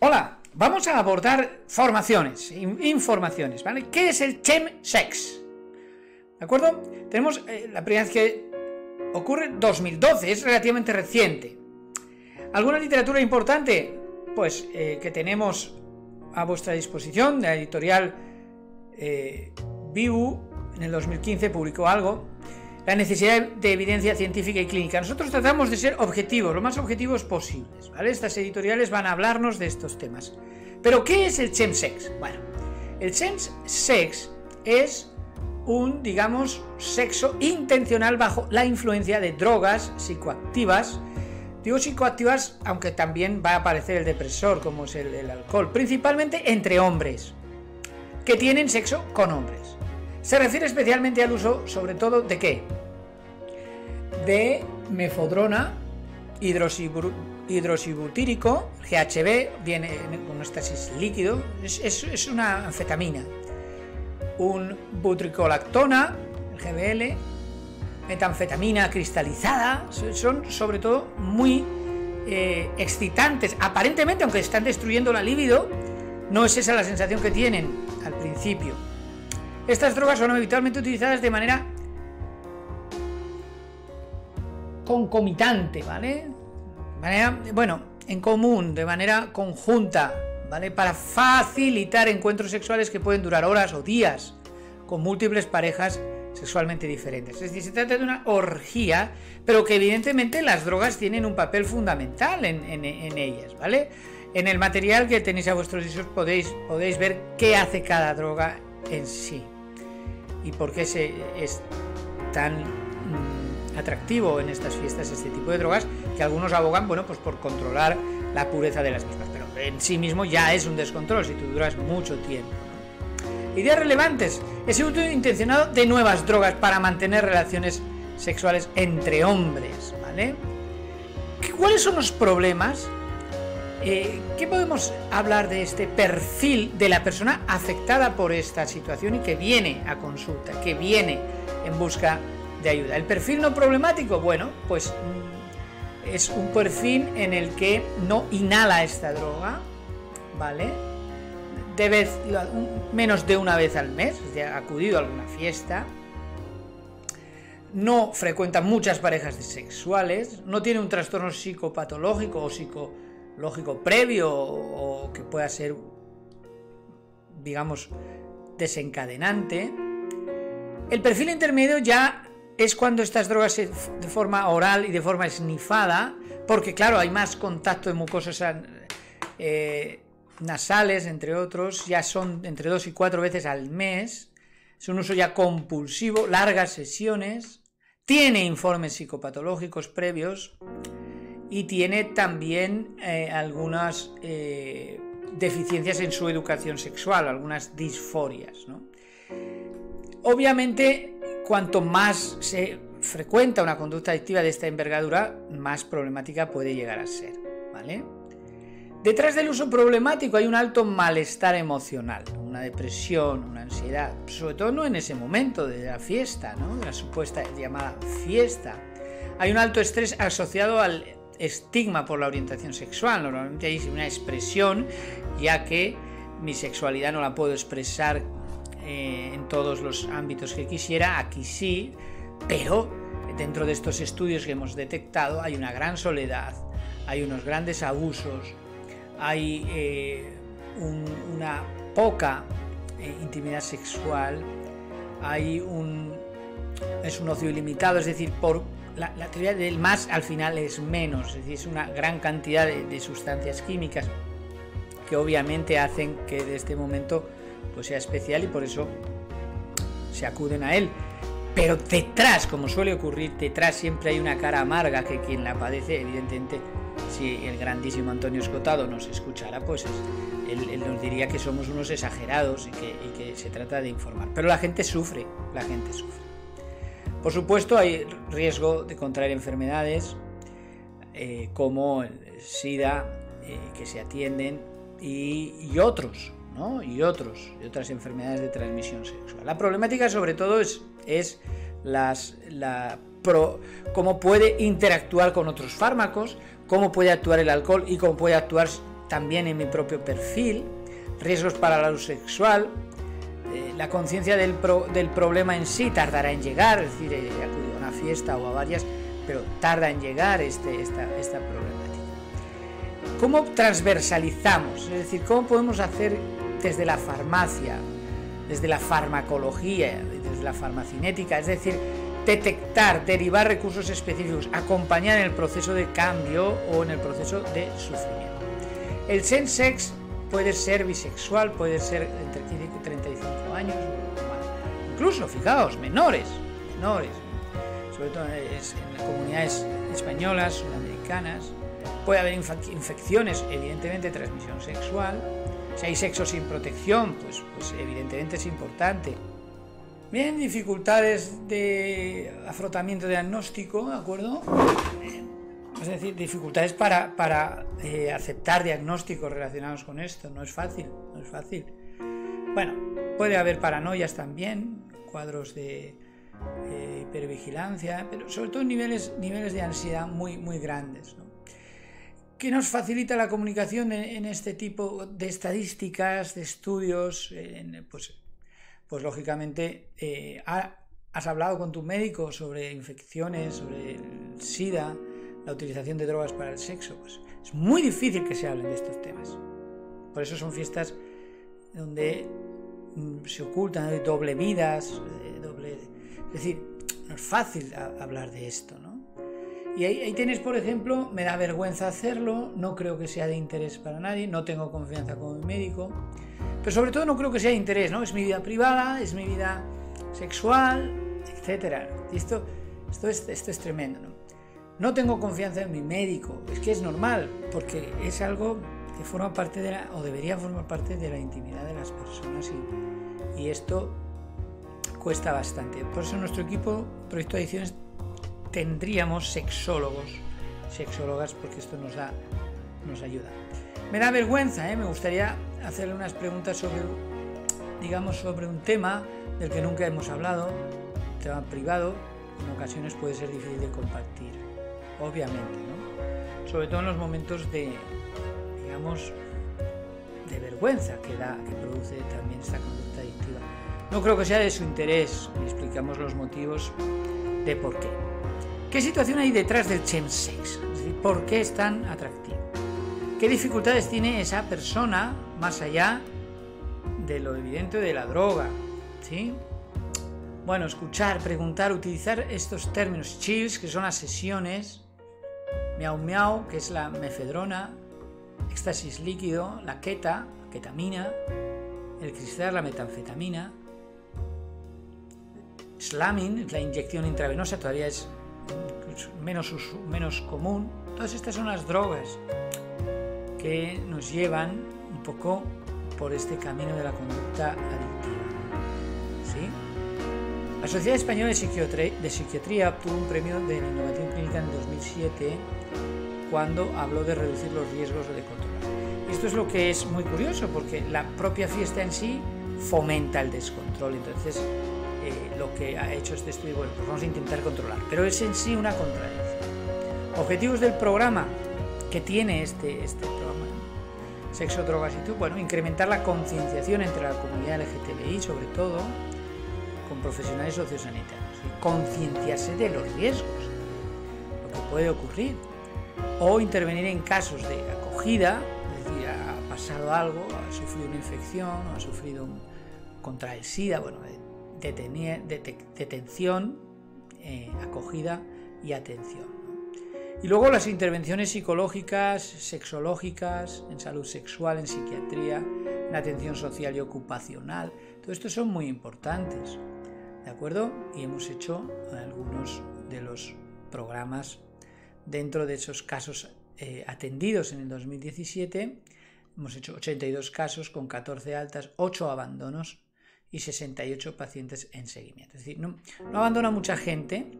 Hola, vamos a abordar formaciones, informaciones, ¿vale? ¿Qué es el chemsex? ¿De acuerdo? Tenemos la primera vez que ocurre en 2012, es relativamente reciente. ¿Alguna literatura importante? Pues que tenemos a vuestra disposición, de la editorial Viu, en el 2015 publicó algo, la necesidad de evidencia científica y clínica. Nosotros tratamos de ser objetivos, lo más objetivos posibles, ¿vale? Estas editoriales van a hablarnos de estos temas. Pero, ¿qué es el chemsex? Bueno, el chemsex es un, digamos, sexo intencional bajo la influencia de drogas psicoactivas. Digo psicoactivas, aunque también va a aparecer el depresor, como es el alcohol, principalmente entre hombres, que tienen sexo con hombres. Se refiere especialmente al uso, sobre todo, ¿de qué? De mefedrona, hidroxibutírico, GHB, viene con éxtasis líquido, es una anfetamina. Un butricolactona, GBL, metanfetamina cristalizada, son sobre todo muy excitantes. Aparentemente, aunque están destruyendo la libido, no es esa la sensación que tienen al principio. Estas drogas son habitualmente utilizadas de manera concomitante, ¿vale? En común, de manera conjunta, ¿vale? Para facilitar encuentros sexuales que pueden durar horas o días con múltiples parejas sexualmente diferentes. Es decir, se trata de una orgía, pero que evidentemente las drogas tienen un papel fundamental en ellas, ¿vale? En el material que tenéis a vuestros disposición podéis ver qué hace cada droga en sí y por qué es tan atractivo en estas fiestas este tipo de drogas, que algunos abogan, bueno, pues por controlar la pureza de las mismas, pero en sí mismo ya es un descontrol si tú duras mucho tiempo. Ideas relevantes: ese uso intencionado de nuevas drogas para mantener relaciones sexuales entre hombres, ¿vale? ¿Cuáles son los problemas? ¿Qué podemos hablar de este perfil de la persona afectada por esta situación y que viene a consulta, que viene en busca de ayuda? El perfil no problemático, bueno, pues es un perfil en el que no inhala esta droga, ¿vale? Menos de una vez al mes, ha acudido a alguna fiesta, no frecuenta muchas parejas sexuales, no tiene un trastorno psicopatológico o psicológico previo o que pueda ser, digamos, desencadenante. El perfil intermedio ya es cuando estas drogas de forma oral y de forma esnifada, porque claro, hay más contacto de mucosas nasales, entre otros, ya son entre 2 y 4 veces al mes, es un uso ya compulsivo, largas sesiones, tiene informes psicopatológicos previos y tiene también algunas deficiencias en su educación sexual, algunas disforias, ¿no? Obviamente, cuanto más se frecuenta una conducta adictiva de esta envergadura, más problemática puede llegar a ser, ¿vale? Detrás del uso problemático hay un alto malestar emocional, una depresión, una ansiedad, sobre todo no en ese momento de la fiesta, ¿no? De la supuesta llamada fiesta. Hay un alto estrés asociado al estigma por la orientación sexual. Normalmente hay una expresión, ya que mi sexualidad no la puedo expresar en todos los ámbitos que quisiera, aquí sí, pero dentro de estos estudios que hemos detectado hay una gran soledad, hay unos grandes abusos, hay una poca intimidad sexual, es un ocio ilimitado, es decir, por la teoría del más al final es menos, es decir, es una gran cantidad de sustancias químicas que obviamente hacen que de este momento pues sea especial y por eso se acuden a él. Pero detrás, como suele ocurrir, detrás siempre hay una cara amarga que quien la padece, evidentemente, si el grandísimo Antonio Escotado nos escuchara, pues él nos diría que somos unos exagerados y que se trata de informar. Pero la gente sufre, la gente sufre. Por supuesto, hay riesgo de contraer enfermedades como el SIDA, que se atienden, y otros, ¿no? Y otras enfermedades de transmisión sexual. La problemática, sobre todo, es cómo puede interactuar con otros fármacos, cómo puede actuar el alcohol y cómo puede actuar también en mi propio perfil, riesgos para la salud sexual, la conciencia del problema en sí tardará en llegar, es decir, he acudido a una fiesta o a varias, pero tarda en llegar esta problemática. ¿Cómo transversalizamos? Es decir, ¿cómo podemos hacer desde la farmacia, desde la farmacología, desde la farmacinética, es decir, detectar, derivar recursos específicos, acompañar en el proceso de cambio o en el proceso de sufrimiento? El same-sex puede ser bisexual, puede ser entre 15 y 35 años, incluso, fijaos, menores, sobre todo en comunidades españolas, sudamericanas. Puede haber infecciones, evidentemente, de transmisión sexual. Si hay sexo sin protección, pues evidentemente es importante. Bien, dificultades de afrontamiento diagnóstico, ¿de acuerdo? Es decir, dificultades para aceptar diagnósticos relacionados con esto. No es fácil. Bueno, puede haber paranoias también, cuadros de hipervigilancia, pero sobre todo niveles de ansiedad muy grandes, ¿no? ¿Qué nos facilita la comunicación en este tipo de estadísticas, de estudios? Pues lógicamente has hablado con tu médico sobre infecciones, sobre el SIDA, la utilización de drogas para el sexo. Pues es muy difícil que se hablen de estos temas. Por eso son fiestas donde se ocultan, hay doble vidas, es decir, no es fácil hablar de esto, ¿no? Y ahí tienes, por ejemplo, me da vergüenza hacerlo, no creo que sea de interés para nadie, no tengo confianza con mi médico, pero sobre todo no creo que sea de interés, ¿no? Es mi vida privada, es mi vida sexual, etcétera. Y esto es tremendo, ¿no? No tengo confianza en mi médico, es que es normal, porque es algo que forma parte o debería formar parte de la intimidad de las personas y esto cuesta bastante. Por eso en nuestro equipo, Proyecto Adicciones, tendríamos sexólogas, porque esto nos ayuda. Me da vergüenza, me gustaría hacerle unas preguntas sobre un tema del que nunca hemos hablado, un tema privado, en ocasiones puede ser difícil de compartir, obviamente, ¿no? Sobre todo en los momentos de vergüenza que produce también esta conducta adictiva. No creo que sea de su interés, y explicamos los motivos de por qué. ¿Qué situación hay detrás del chemsex? Es decir, ¿por qué es tan atractivo? ¿Qué dificultades tiene esa persona más allá de lo evidente de la droga? ¿Sí? Bueno, escuchar, preguntar, utilizar estos términos. Chills, que son las sesiones. Miau miau, que es la mefedrona. Éxtasis líquido, la ketamina. El cristal, la metanfetamina. Slamming, la inyección intravenosa, todavía es menos común. Todas estas son las drogas que nos llevan un poco por este camino de la conducta adictiva, ¿sí? La Sociedad Española de Psiquiatría obtuvo un premio de innovación clínica en 2007 cuando habló de reducir los riesgos de controlar. Esto es lo que es muy curioso, porque la propia fiesta en sí fomenta el descontrol. Entonces, lo que ha hecho este estudio, bueno, pues vamos a intentar controlar, pero es en sí una contradicción. Objetivos del programa que tiene este programa, Sexo, Drogas y tú, bueno, incrementar la concienciación entre la comunidad LGTBI, sobre todo con profesionales sociosanitarios, y concienciarse de los riesgos, lo que puede ocurrir, o intervenir en casos de acogida, es decir, ha pasado algo, ha sufrido una infección, o ha sufrido contra el SIDA, bueno, detención, acogida y atención, ¿no? Y luego las intervenciones psicológicas, sexológicas, en salud sexual, en psiquiatría, en atención social y ocupacional. Todo esto son muy importantes, ¿de acuerdo? Y hemos hecho algunos de los programas dentro de esos casos atendidos en el 2017. Hemos hecho 82 casos con 14 altas, 8 abandonos y 68 pacientes en seguimiento. Es decir, no abandona mucha gente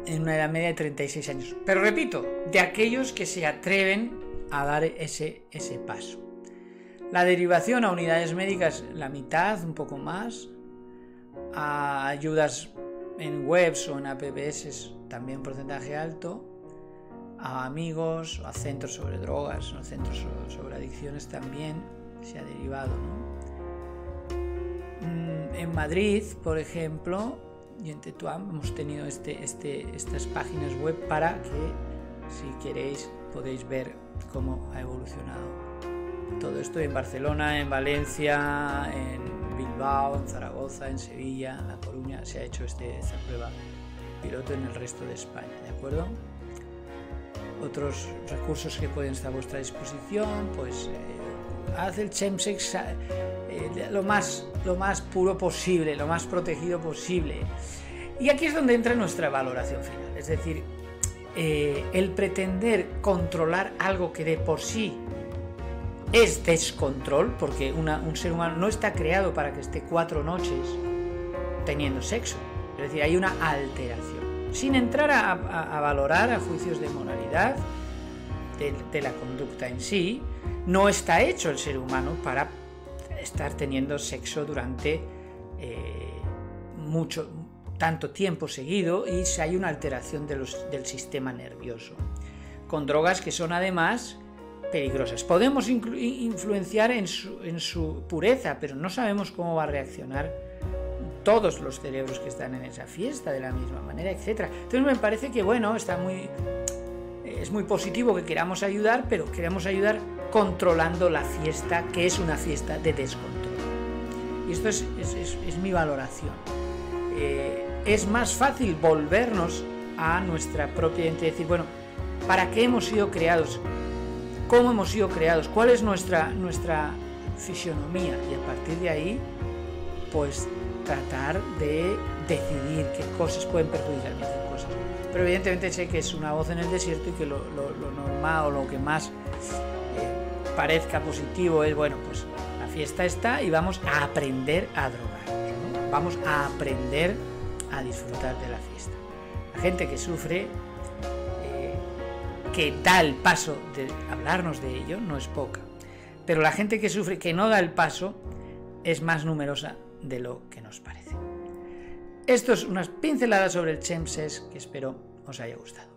en una edad media de 36 años. Pero repito, de aquellos que se atreven a dar ese paso. La derivación a unidades médicas, la mitad, un poco más. A ayudas en webs o en apps, también un porcentaje alto. a amigos, a centros sobre drogas, o centros sobre adicciones también se ha derivado, ¿no? En Madrid, por ejemplo, y en Tetuán hemos tenido estas páginas web para que, si queréis, podéis ver cómo ha evolucionado todo esto. En Barcelona, en Valencia, en Bilbao, en Zaragoza, en Sevilla, en La Coruña se ha hecho esta prueba piloto, en el resto de España, ¿de acuerdo? Otros recursos que pueden estar a vuestra disposición, pues haz el chemsex lo más puro posible, lo más protegido posible. Y aquí es donde entra nuestra valoración final, es decir, el pretender controlar algo que de por sí es descontrol, porque un ser humano no está creado para que esté 4 noches teniendo sexo, es decir, hay una alteración. Sin entrar a valorar a juicios de moralidad de la conducta en sí, no está hecho el ser humano para estar teniendo sexo durante tanto tiempo seguido, y si hay una alteración del sistema nervioso, con drogas que son además peligrosas. Podemos influenciar en su pureza, pero no sabemos cómo va a reaccionar todos los cerebros que están en esa fiesta de la misma manera, etc. Entonces me parece que, bueno, es muy positivo que queramos ayudar, pero queremos ayudar controlando la fiesta, que es una fiesta de descontrol. Y esto es mi valoración. Es más fácil volvernos a nuestra propia identidad y decir, bueno, ¿para qué hemos sido creados? ¿Cómo hemos sido creados? ¿Cuál es nuestra fisionomía? Y a partir de ahí, pues tratar de decidir qué cosas pueden perjudicarme y qué cosas. Pero evidentemente sé que es una voz en el desierto y que lo normal o lo que más parezca positivo es, bueno, pues la fiesta está y vamos a aprender a drogarnos, ¿no? Vamos a aprender a disfrutar de la fiesta. La gente que sufre, que da el paso de hablarnos de ello, no es poca, pero la gente que sufre, que no da el paso, es más numerosa de lo que nos parece. Esto es unas pinceladas sobre el chemsex que espero os haya gustado.